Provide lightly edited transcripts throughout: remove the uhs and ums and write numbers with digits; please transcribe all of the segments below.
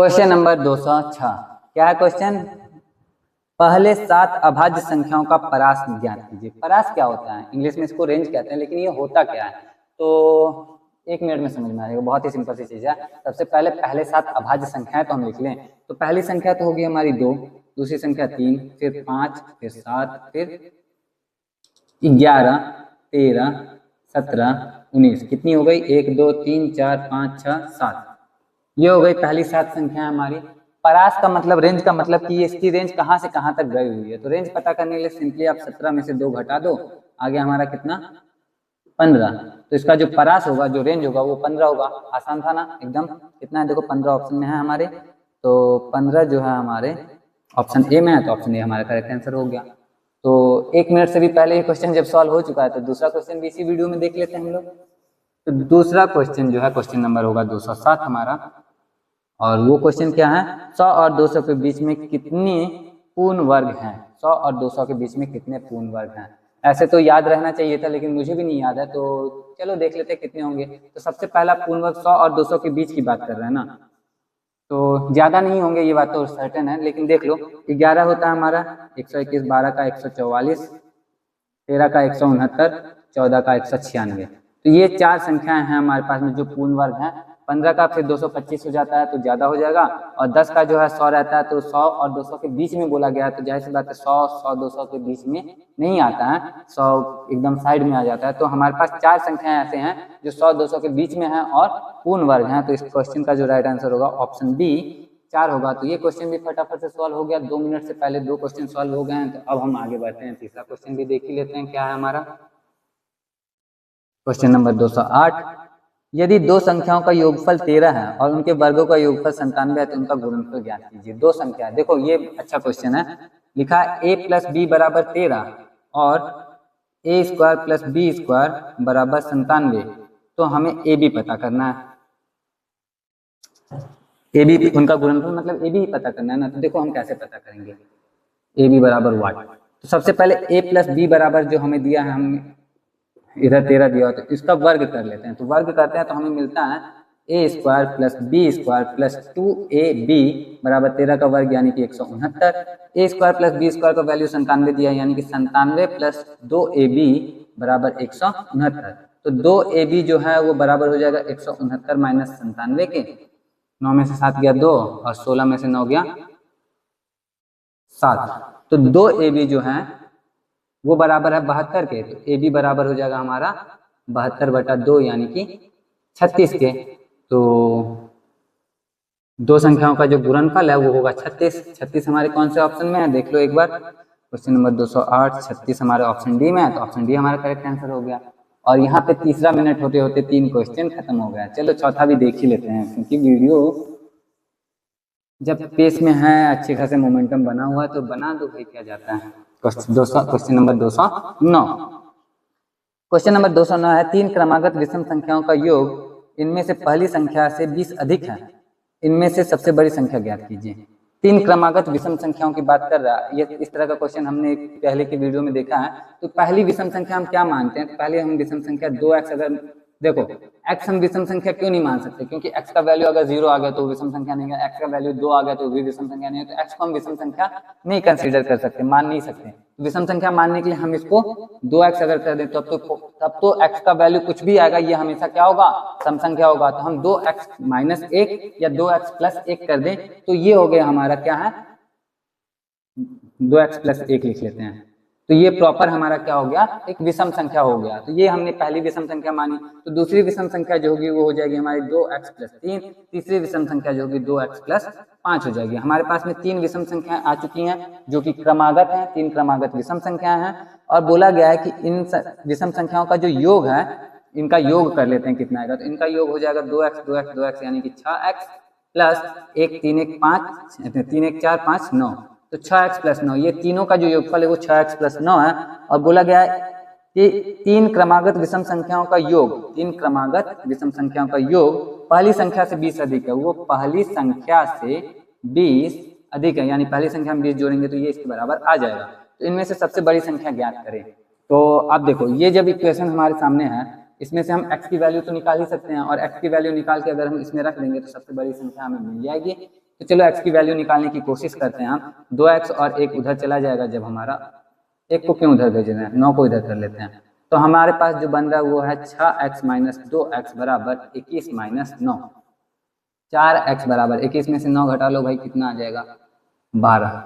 Question number 206 क्या है question? पहले 7 अभाज्य संख्याओं का परास ज्ञात कीजिए। परास क्या होता है? इंग्लिश में इसको रेंज कहते हैं, लेकिन ये होता क्या है तो 1 मिनट में समझ में आएगा। बहुत ही सिंपल सी चीज है। सबसे पहले 7 अभाज्य संख्याएं तो हम लिख लें। तो पहली संख्या तो होगी हमारी 2, दूसरी संख्या 3, फिर 5, फिर 7, फिर 11, 13, 17, 19। कितनी हो गई? 1 2 3 4 5 6 7। ये हो गई पहली 7 संख्या हमारी। परास का मतलब, रेंज का मतलब कि इसकी रेंज कहाँ से कहाँ तक गई हुई है। तो रेंज पता करने के लिए सिंपली आप 17 में से 2 घटा दो, आगे हमारा कितना? 15। तो इसका जो परास होगा, जो रेंज होगा वो 15 होगा। आसान था ना एकदम। कितना है देखो, 15 ऑप्शन में है हमारे। तो 15 जो है हमारे ऑप्शन ए में है, तो ऑप्शन ए हमारा करेक्ट आंसर हो गया। तो 1 मिनट से भी पहले ये क्वेश्चन जब सॉल्व हो चुका है, तो दूसरा क्वेश्चन भी इसी वीडियो में देख लेते हैं हम लोग। तो दूसरा क्वेश्चन जो है, क्वेश्चन नंबर होगा 207 हमारा। और वो क्वेश्चन क्या है? 100 और 200 के बीच में कितने पूर्ण वर्ग हैं? 100 और 200 के बीच में कितने पूर्ण वर्ग हैं? ऐसे तो याद रहना चाहिए था, लेकिन मुझे भी नहीं याद है, तो चलो देख लेते हैं कितने होंगे। तो सबसे पहला पूर्ण वर्ग 100 और 200 के बीच की बात कर रहे हैं ना, तो ज्यादा नहीं होंगे, ये बात तो सर्टेन है। लेकिन देख लो, 11 होता है हमारा 121, 12 का 144, 13 का 169, 14 का 196। तो ये 4 संख्याएं हैं हमारे पास में जो पूर्ण वर्ग हैं। 15 का फिर 225 हो जाता है, तो ज्यादा हो जाएगा। और 10 का जो है 100 रहता है, तो 100 और 200 के बीच में बोला गया है, तो जाहिर सी बात है 100 200 के बीच में नहीं आता है, 100 एकदम साइड में आ जाता है। तो हमारे पास 4 संख्याएं ऐसे हैं जो 100 200 के बीच में हैं और पूर्ण वर्ग हैं। तो इस क्वेश्चन का जो राइट आंसर होगा ऑप्शन बी 4 होगा। तो ये क्वेश्चन भी फटाफट से सॉल्व हो गया। 2 मिनट से पहले 2 क्वेश्चन सॉल्व हो गए हैं। तो अब हम आगे बढ़ते हैं, तीसरा क्वेश्चन भी देख ही लेते हैं क्या है हमारा। क्वेश्चन नंबर 208, यदि 2 संख्याओं का योगफल 13 है और उनके वर्गों का योगफल 97 है, तो उनका गुणनफल ज्ञात कीजिए। 2 संख्या है, देखो ये अच्छा क्वेश्चन है। लिखा a + b = 13 और a² + b² = 97। तो हमें a b पता करना है। a b उनका गुणनफल मतलब a b ही पता करना है ना। तो देखो हम कैसे पता करेंगे। a b = what? तो सबसे पहले a + b बराबर जो हमें दिया है, हम इधर 13 दिया हो, तो इसका वर्ग कर लेते हैं। तो वर्ग करते हैं तो हमें मिलता है a² + b² + 2ab = 13 का वर्ग यानी कि 169। a² + b² का वैल्यू 97 दिया है, यानी कि 97 + 2ab = 169। तो 2ab जो है वो बराबर हो जाएगा 169 - 97 के। 9 में से 7 गया 2 और 16 में से 9 गया 7। तो 2ab जो है वो बराबर है 72 के। तो ए बी बराबर हो जाएगा हमारा 72/2 यानी कि 36 के। तो 2 संख्याओं का जो गुणनफल है वो होगा 36। 36 हमारे कौन से ऑप्शन में है देख लो एक बार। क्वेश्चन नंबर 208, 36 हमारे ऑप्शन डी में है, तो ऑप्शन डी हमारा करेक्ट आंसर हो गया। और यहाँ पे तीसरा मिनट होते होते 3 क्वेश्चन खत्म हो गया। चलो चौथा भी देख ही लेते हैं, क्योंकि वीडियो जब पेस में है, अच्छे खासे मोमेंटम बना हुआ है, तो बना दो भाई, क्या जाता है। Question number 209। क्वेश्चन नंबर 209 है, 3 क्रमागत विषम संख्याओं का योग इनमें से पहली संख्या से 20 अधिक है, इनमें से सबसे बड़ी संख्या ज्ञात कीजिए। 3 क्रमागत विषम संख्याओं की बात कर रहा है। ये इस तरह का क्वेश्चन हमने पहले के वीडियो में देखा है। तो पहली विषम संख्या हम क्या मानते हैं? तो पहले हम विषम संख्या 2x, अगर देखो x हम विषम संख्या क्यों नहीं मान सकते? क्योंकि x का वैल्यू अगर 0 आ गया तो विषम संख्या नहीं है, x का वैल्यू 2 आ गया तो भी विषम संख्या नहीं है। तो x को हम विषम संख्या नहीं कंसीडर कर सकते, मान नहीं सकते। विषम संख्या मानने के लिए हम इसको 2x अगर कर दें तब तो x का वैल्यू कुछ भी आएगा, ये हमेशा क्या होगा? सम संख्या होगा। तो हम 2x - 1 या 2x + 1 कर दें, तो ये हो गया हमारा क्या है? 2x + 1 लिख लेते हैं। तो ये प्रॉपर हमारा क्या हो गया? एक विषम संख्या हो गया। तो ये हमने पहली विषम संख्या मानी। तो दूसरी विषम संख्या जो होगी वो हो जाएगी हमारी 2x + 3। तीसरी विषम संख्या जो होगी 2x + 5 हो जाएगी। हमारे पास में 3 विषम संख्याएं आ चुकी हैं जो कि क्रमागत हैं, 3 क्रमागत विषम संख्याएं हैं। और बोला गया है कि इन विषम संख्याओं का जो योग है, इनका योग कर लेते हैं कितना आएगा। तो इनका योग हो जाएगा 2x 2x 2x यानी कि 6x + 1 3 1 5 3 1 4 5 9। तो 6x + 9, ये तीनों का जो योगफल है वो 6x + 9 है। और बोला गया है कि 3 क्रमागत विषम संख्याओं का योग, 3 क्रमागत विषम संख्याओं का योग पहली संख्या से 20 अधिक है। वो पहली संख्या से 20 अधिक है, यानी पहली संख्या में 20 जोड़ेंगे तो ये इसके बराबर आ जाएगा। तो इनमें से सबसे बड़ी संख्या ज्ञात करें। तो अब देखो, ये जब इक्वेशन हमारे सामने है, इसमें से हम x की वैल्यू तो निकाल ही सकते हैं, और x की वैल्यू निकाल के अगर हम इसमें रख देंगे तो सबसे बड़ी संख्या हमें मिल जाएगी। तो चलो x की वैल्यू निकालने की कोशिश करते हैं हम। 2x और 1 उधर चला जाएगा, जब हमारा 1 को क्यों उधर भेज रहे हैं, 9 को इधर कर लेते हैं। तो हमारे पास जो बन रहा है वो है 6x माइनस 2x बराबर 21 माइनस 9। 4x बराबर 21 में से 9 घटा लो भाई, कितना आ जाएगा 12।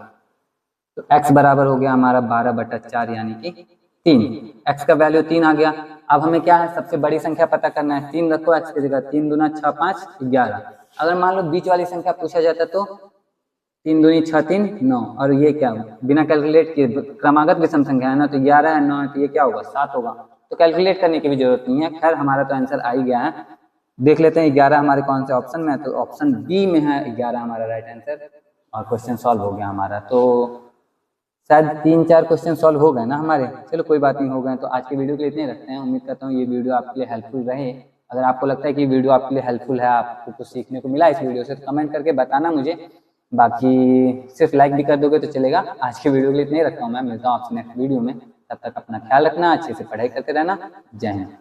तो x बराबर हो गया हमारा 12/4 यानी कि 3। x का वैल्यू 3 आ गया। अब हमें क्या है, सबसे बड़ी संख्या पता करना है। 3 रखो x की जगह, 3 दूना 6 5 11। अगर मान लो बीच वाली संख्या पूछा जाता तो 3 दूनी 6 3 9, और ये क्या बिना कैलकुलेट किए क्रमागत विषम संख्या है ना, तो 11 है 9 है, तो ये क्या होगा 7 होगा। तो कैलकुलेट करने की भी जरूरत नहीं है। खैर हमारा तो आंसर आ ही गया है। देख लेते हैं 11 हमारे कौन से ऑप्शन में है, तो ऑप्शन बी में है 11 हमारा राइट आंसर, और क्वेश्चन सॉल्व हो गया हमारा। तो शायद 3-4 क्वेश्चन सॉल्व हो गए ना हमारे। चलो कोई बात नहीं, हो गए। तो आज के वीडियो के लिए इतने रखते हैं। उम्मीद करता हूँ ये वीडियो आपके लिए हेल्पफुल रहे। अगर आपको लगता है कि वीडियो आपके लिए हेल्पफुल है, आपको कुछ सीखने को मिला इस वीडियो से, तो कमेंट करके बताना मुझे। बाकी सिर्फ लाइक भी कर दोगे तो चलेगा। आज के वीडियो के लिए इतने रखता हूँ मैं, मिलता हूँ आपसे नेक्स्ट वीडियो में। तब तक अपना ख्याल रखना, अच्छे से पढ़ाई करते रहना। जय हिंद।